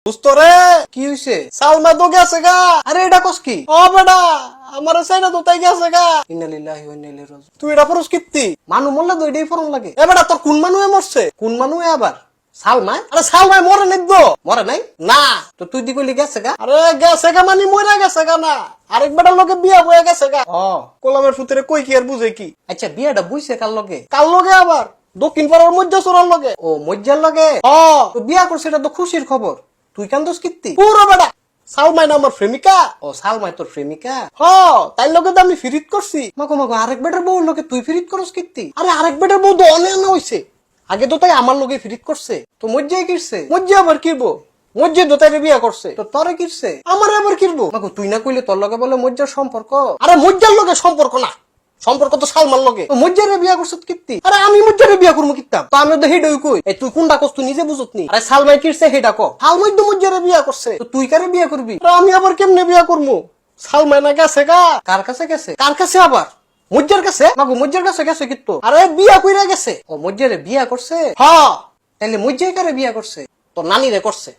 দোস্ত রে কি হইছে? সালমা তো গেছে গা। আরে এটা কস কি? ও বেটা আমার সাইনা তো তাই গেছে গা। ইন্না লিল্লাহি ওয়া ইন্না ইলাইহি রাজিউন। তুই এটা পরস কিত্তি? মানু মরলে তো এটাই ফরম লাগে। এ বেটা তোর কোন মানুয়ে মরছে? কোন মানুয়ে আবার? সালমা? আরে সালমা মরে নাই তো। মরে নাই? না। তো তুই দি কইলি গেছে গা? আরে গেছে গা মানে মরে গেছে গা না। আরেক বেটার লগে বিয়া হয়ে গেছে গা। ও কোলামের ফুতেরে কই কি আর বুঝে কি? আচ্ছা বিয়াটা বুঝছে কার লগে? কার লগে আবার? দক্ষিণ পাড়ার মধ্যে চোরার লগে। ও মজ্জার লগে? তো বিয়া করছে এটা তো খুশির খবর। তুই কান্দোস কিত্তি? পুরো বেটা সালমাই না আমার প্রেমিকা। ও সালমাই তোর প্রেমিকা? তাই লগে তো আমি ফিরিত করছি। মাগো মাগো আরেক বেটার বউ লগে তুই ফিরিত করস কিত্তি? আরে আরেক বেটার বউ তো অনেক না হইছে। আগে তো তাই আমার লগে ফিরিত করছে। তো মজ্জাই কিরছে? মজ্জা আবার কিরবো? মজ্জে তো তাই বিয়া করছে। তো তরে কিরছে? আমার আবার কিরবো? মাগো তুই না কইলে তোর লগে বলে মজ্জার সম্পর্ক? আরে মজ্জার লগে সম্পর্ক না, সম্পর্ক তো সালমার লগে। মজ্জারে বিয়া করছ কিত্তি? আরে আমি মজ্জারে বিয়া করবো কিত্তাম? তো আমি তো হেডই কই। এই তুই কোনটা কস তুই নিজে বুঝত নি? আরে সালমাই কিরছে হেডা ক। সালমাই তো মজ্জারে বিয়া করছে। তো তুই কারে বিয়া করবি? আরে আমি আবার কেমনে বিয়া করবো? সালমাই না গেছে গা। কার কাছে গেছে? কার কাছে আবার? মজ্জার কাছে? মাগো মজ্জার কাছে গেছে কিত্তো? আরে বিয়া কইরা গেছে। ও মজ্জারে বিয়া করছে? তাইলে মজ্জাই কারে বিয়া করছে? তোর নানি রে করছে।